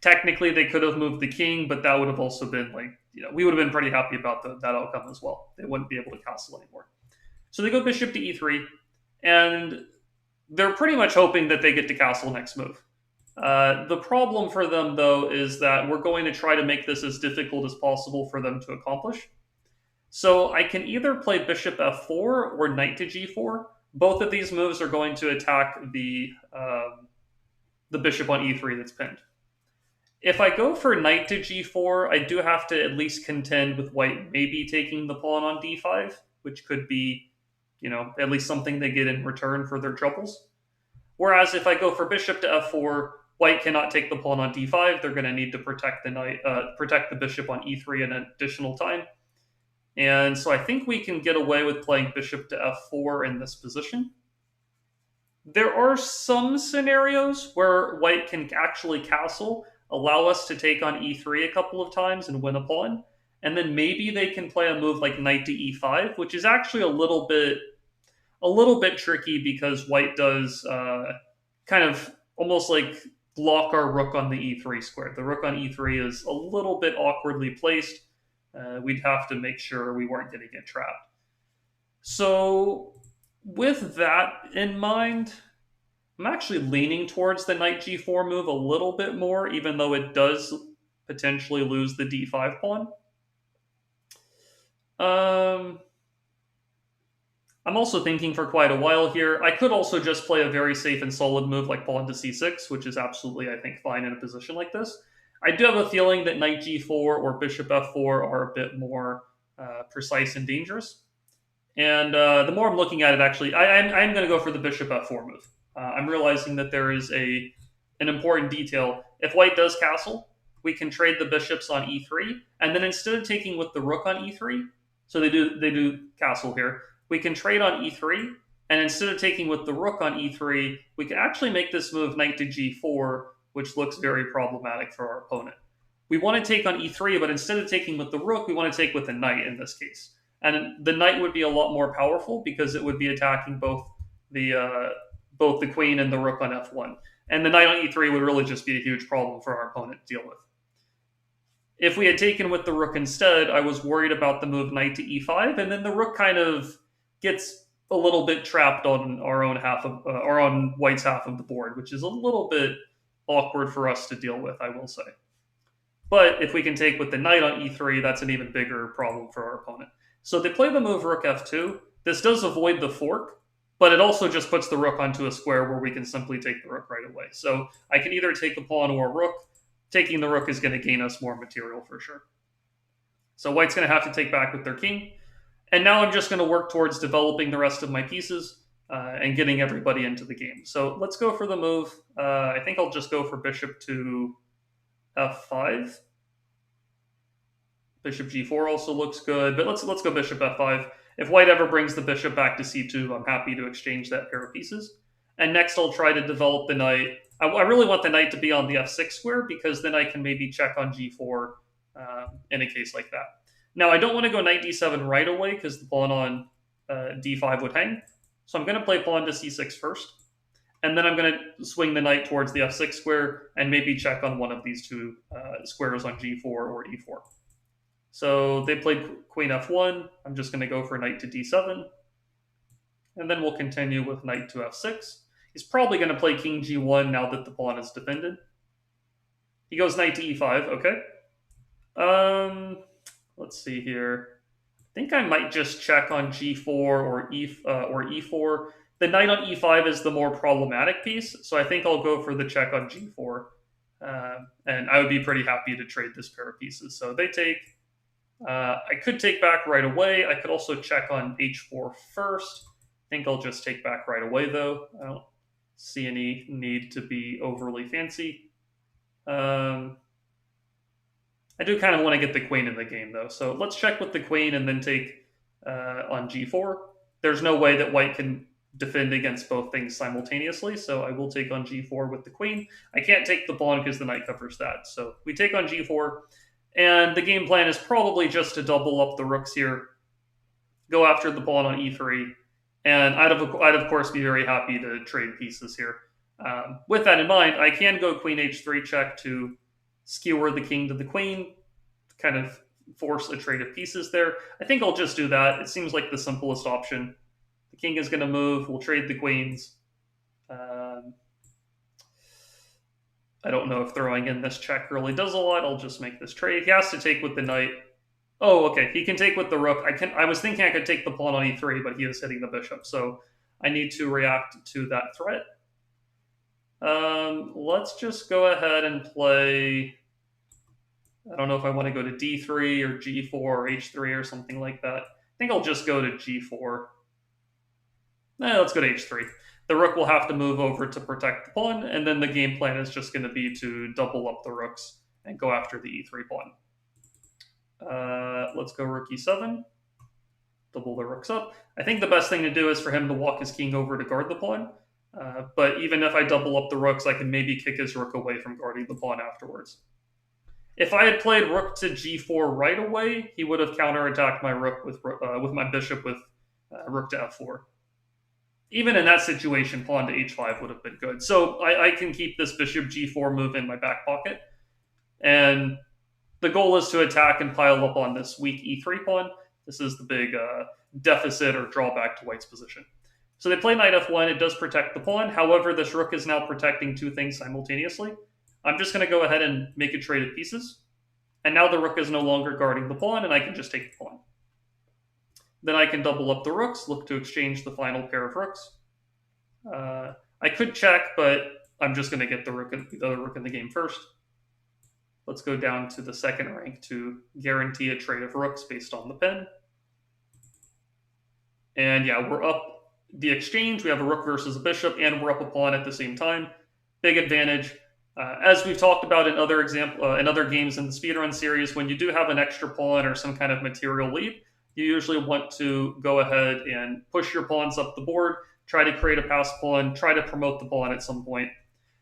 S1: Technically, they could have moved the king, but that would have also been like, we would have been pretty happy about that outcome as well. They wouldn't be able to castle anymore. So they go bishop to e3, and they're pretty much hoping that they get to castle next move. The problem for them, though, is that we're going to try to make this as difficult as possible for them to accomplish. So I can either play bishop f4 or knight to g4. Both of these moves are going to attack the bishop on e3 that's pinned. If I go for knight to g4, I do have to at least contend with white maybe taking the pawn on d5, which could be, at least something they get in return for their troubles. Whereas if I go for bishop to f4, white cannot take the pawn on d5. They're going to need to protect the bishop on e3 an additional time. And so I think we can get away with playing bishop to f4 in this position. There are some scenarios where white can actually castle, allow us to take on e3 a couple of times and win a pawn. And then maybe they can play a move like knight to e5, which is actually a little bit tricky because white does kind of almost like block our rook on the e3 square. The rook on e3 is a little bit awkwardly placed. We'd have to make sure we weren't going to get trapped. So with that in mind, I'm actually leaning towards the knight g4 move a little bit more, even though it does potentially lose the d5 pawn. I'm also thinking for quite a while here. I could also just play a very safe and solid move like pawn to c6, which is absolutely, I think, fine in a position like this. I do have a feeling that knight g4 or bishop f4 are a bit more precise and dangerous. And the more I'm looking at it, actually, I'm going to go for the bishop f4 move. I'm realizing that there is an important detail. If white does castle, we can trade the bishops on e3, and then instead of taking with the rook on e3, so they do castle here, we can trade on e3, and instead of taking with the rook on e3, we can actually make this move knight to g4, which looks very problematic for our opponent. We want to take on e3, but instead of taking with the rook, we want to take with the knight in this case. And the knight would be a lot more powerful because it would be attacking both the queen and the rook on f1. And the knight on e3 would really just be a huge problem for our opponent to deal with. If we had taken with the rook instead, I was worried about the move knight to e5, and then the rook kind of gets a little bit trapped on our own half of, or on white's half of the board, which is a little bit awkward for us to deal with, I will say. But if we can take with the knight on e3, that's an even bigger problem for our opponent. So they play the move rook f2. This does avoid the fork, but it also just puts the rook onto a square where we can simply take the rook right away. So I can either take a pawn or a rook. Taking the rook is going to gain us more material for sure. So white's going to have to take back with their king. And now I'm just going to work towards developing the rest of my pieces and getting everybody into the game. So let's go for the move. I think I'll just go for bishop to f5. Bishop g4 also looks good, but let's go bishop f5. If white ever brings the bishop back to c2, I'm happy to exchange that pair of pieces. And next I'll try to develop the knight. I really want the knight to be on the f6 square because then I can maybe check on g4 in a case like that. Now I don't want to go knight d7 right away because the pawn on d5 would hang. So I'm going to play pawn to c6 first. And then I'm going to swing the knight towards the f6 square and maybe check on one of these two squares on g4 or e4. So they played queen f1. I'm just going to go for knight to d7. And then we'll continue with knight to f6. He's probably going to play king g1 now that the pawn is defended. He goes knight to e5. Okay. Let's see here. I think I might just check on g4 or e4. The knight on e5 is the more problematic piece, so I think I'll go for the check on g4. And I would be pretty happy to trade this pair of pieces. So they take. I could take back right away. I could also check on h4 first. I think I'll just take back right away, though. I don't see any need to be overly fancy. I do kind of want to get the queen in the game, though. So let's check with the queen and then take on g4. There's no way that white can defend against both things simultaneously, so I will take on g4 with the queen. I can't take the pawn because the knight covers that. So we take on g4, and the game plan is probably just to double up the rooks here, go after the pawn on e3, and I'd of course be very happy to trade pieces here. With that in mind, I can go queen h3 check to skewer the king to the queen, kind of force a trade of pieces there. I think I'll just do that. It seems like the simplest option. The king is going to move. We'll trade the queens. I don't know if throwing in this check really does a lot. I'll just make this trade. He has to take with the knight. Oh, okay. He can take with the rook. I was thinking I could take the pawn on e3, but he is hitting the bishop. So I need to react to that threat. Let's just go ahead and play. I don't know if I want to go to d3 or g4 or h3 or something like that. I think I'll just go to g4. Let's go to h3. The rook will have to move over to protect the pawn, and then the game plan is just going to be to double up the rooks and go after the e3 pawn. Let's go rook e7. Double the rooks up. I think the best thing to do is for him to walk his king over to guard the pawn. But even if I double up the rooks, I can maybe kick his rook away from guarding the pawn afterwards. If I had played rook to g4 right away, he would have counterattacked my rook with my bishop with rook to f4. Even in that situation, pawn to h5 would have been good. So I can keep this bishop g4 move in my back pocket. And the goal is to attack and pile up on this weak e3 pawn. This is the big deficit or drawback to white's position. So they play knight f1. It does protect the pawn. However, this rook is now protecting two things simultaneously. I'm just going to go ahead and make a trade of pieces. And now the rook is no longer guarding the pawn, and I can just take the pawn. Then I can double up the rooks, look to exchange the final pair of rooks. I could check, but I'm just going to get the other rook in the game first. Let's go down to the second rank to guarantee a trade of rooks based on the pin. And yeah, we're up the exchange. We have a rook versus a bishop, and we're up a pawn at the same time. Big advantage. As we've talked about in other games in the Speedrun series, when you do have an extra pawn or some kind of material lead, you usually want to go ahead and push your pawns up the board, try to create a passed pawn, try to promote the pawn at some point.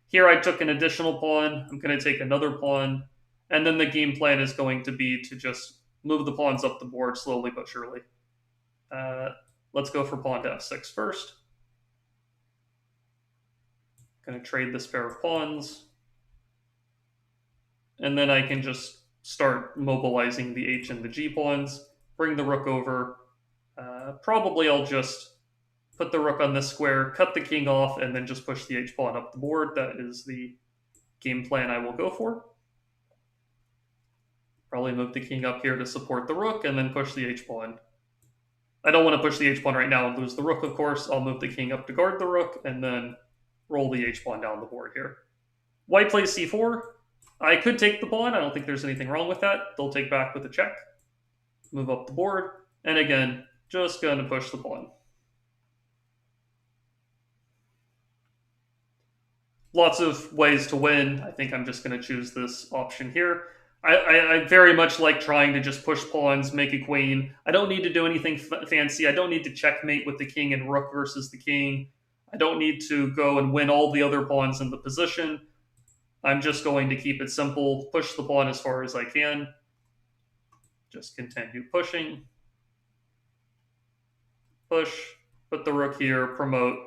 S1: Here I took an additional pawn. I'm going to take another pawn. And then the game plan is going to be to just move the pawns up the board slowly but surely. Let's go for pawn to f6 first. Going to trade this pair of pawns. And then I can just start mobilizing the h and the g pawns. Bring the rook over. Probably I'll just put the rook on this square, cut the king off, and then just push the h-pawn up the board. That is the game plan I will go for. Probably move the king up here to support the rook, and then push the h-pawn. I don't want to push the h-pawn right now and lose the rook, of course. I'll move the king up to guard the rook, and then roll the h-pawn down the board here. White plays c4. I could take the pawn. I don't think there's anything wrong with that. They'll take back with a check. Move up the board. And again, just going to push the pawn. Lots of ways to win. I think I'm just going to choose this option here. I very much like trying to just push pawns, make a queen. I don't need to do anything fancy. I don't need to checkmate with the king and rook versus the king. I don't need to go and win all the other pawns in the position. I'm just going to keep it simple, push the pawn as far as I can. Just continue pushing. Push, put the rook here, promote,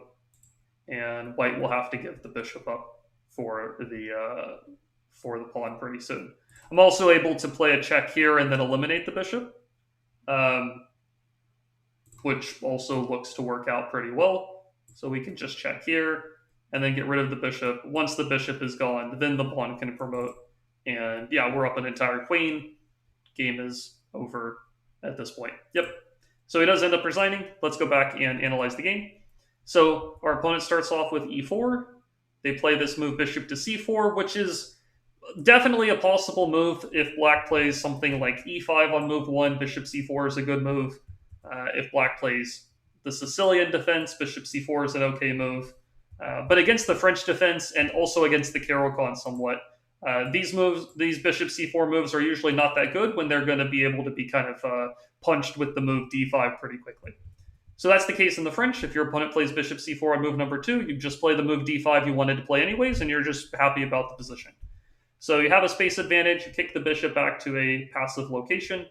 S1: and white will have to give the bishop up for the pawn pretty soon. I'm also able to play a check here and then eliminate the bishop, which also looks to work out pretty well. So we can just check here and then get rid of the bishop. Once the bishop is gone, then the pawn can promote. And yeah, we're up an entire queen. Game is over at this point. Yep. So he does end up resigning. Let's go back and analyze the game. So our opponent starts off with e4. They play this move bishop to c4, which is definitely a possible move if black plays something like e5 on move 1. Bishop c4 is a good move. If black plays the Sicilian defense, bishop c4 is an okay move. But against the French defense and also against the Caro-Kann somewhat, these bishop c4 moves are usually not that good when they're going to be able to be kind of punched with the move d5 pretty quickly. So that's the case in the French. If your opponent plays bishop c4 on move number 2, you just play the move d5 you wanted to play anyways, and you're just happy about the position. So you have a space advantage, you kick the bishop back to a passive location,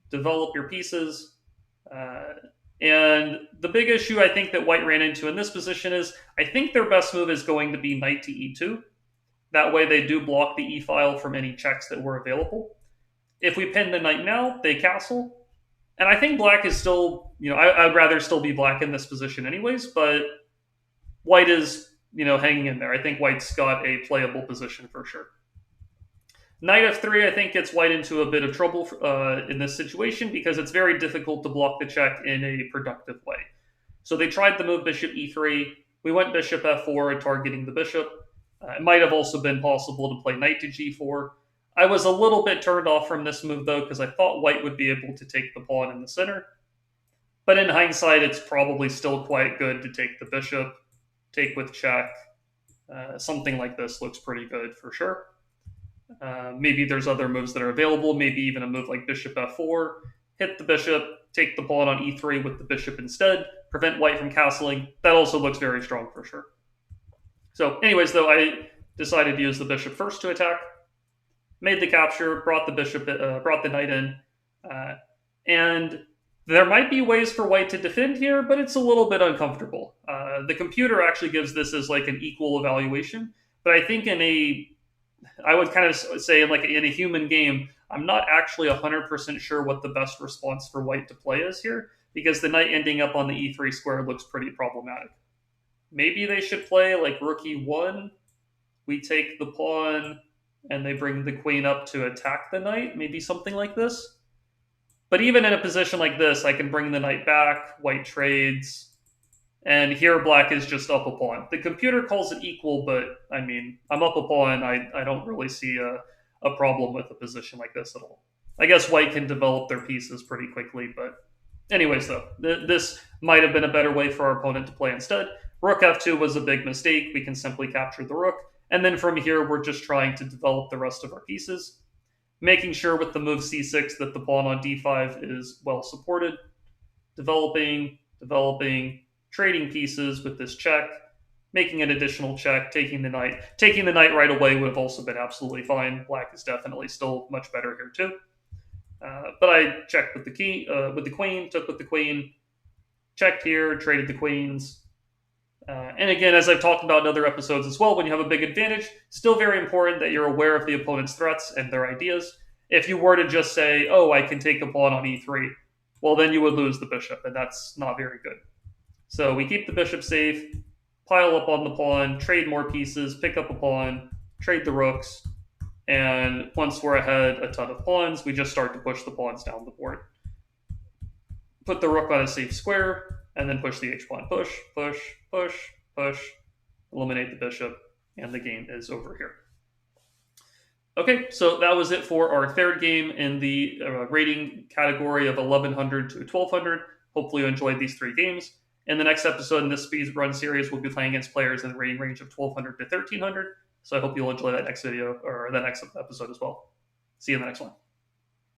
S1: develop your pieces, and the big issue I think that white ran into in this position is I think their best move is going to be knight to e2. That way they do block the e-file from any checks that were available. If we pin the knight now, they castle. And I think black is still, I'd rather still be black in this position anyways, but white is, hanging in there. I think white's got a playable position for sure. Knight f3, I think, gets white into a bit of trouble in this situation because it's very difficult to block the check in a productive way. So they tried the move bishop e3. We went bishop f4, targeting the bishop. It might have also been possible to play knight to g4. I was a little bit turned off from this move, though, because I thought white would be able to take the pawn in the center. But in hindsight, it's probably still quite good to take the bishop, take with check. Something like this looks pretty good for sure. Maybe there's other moves that are available, maybe even a move like bishop f4, hit the bishop, take the pawn on e3 with the bishop instead, prevent white from castling. That also looks very strong for sure. So anyways, though, I decided to use the bishop first to attack, made the capture, brought the knight in, and there might be ways for white to defend here, but it's a little bit uncomfortable. The computer actually gives this as like an equal evaluation, but I think I would kind of say in a human game, I'm not actually 100% sure what the best response for white to play is here, because the knight ending up on the e3 square looks pretty problematic. Maybe they should play like rook e1, we take the pawn, and they bring the queen up to attack the knight, maybe something like this. But even in a position like this, I can bring the knight back, white trades, and here black is just up a pawn. The computer calls it equal, but I mean, I'm up a pawn. I don't really see a problem with a position like this at all. I guess white can develop their pieces pretty quickly, but anyways, though, this might have been a better way for our opponent to play instead. Rook f2 was a big mistake. We can simply capture the rook. And then from here, we're just trying to develop the rest of our pieces, making sure with the move c6 that the pawn on d5 is well supported, developing, trading pieces with this check, making an additional check, taking the knight. Taking the knight right away would have also been absolutely fine. Black is definitely still much better here too. But I checked with the queen, took with the queen, checked here, traded the queens. And again, as I've talked about in other episodes as well, when you have a big advantage, still very important that you're aware of the opponent's threats and their ideas. If you were to just say, oh, I can take a pawn on e3, well, then you would lose the bishop, and that's not very good. So we keep the bishop safe, pile up on the pawn, trade more pieces, pick up a pawn, trade the rooks, and once we're ahead a ton of pawns, we just start to push the pawns down the board. put the rook on a safe square, and then push the h-pawn. Push, push, push, push, eliminate the bishop, and the game is over here. Okay, so that was it for our third game in the rating category of 1100 to 1200. Hopefully you enjoyed these 3 games. In the next episode in this speedrun series, we'll be playing against players in the rating range of 1200 to 1300. So I hope you'll enjoy that next video or that next episode as well. See you in the next one.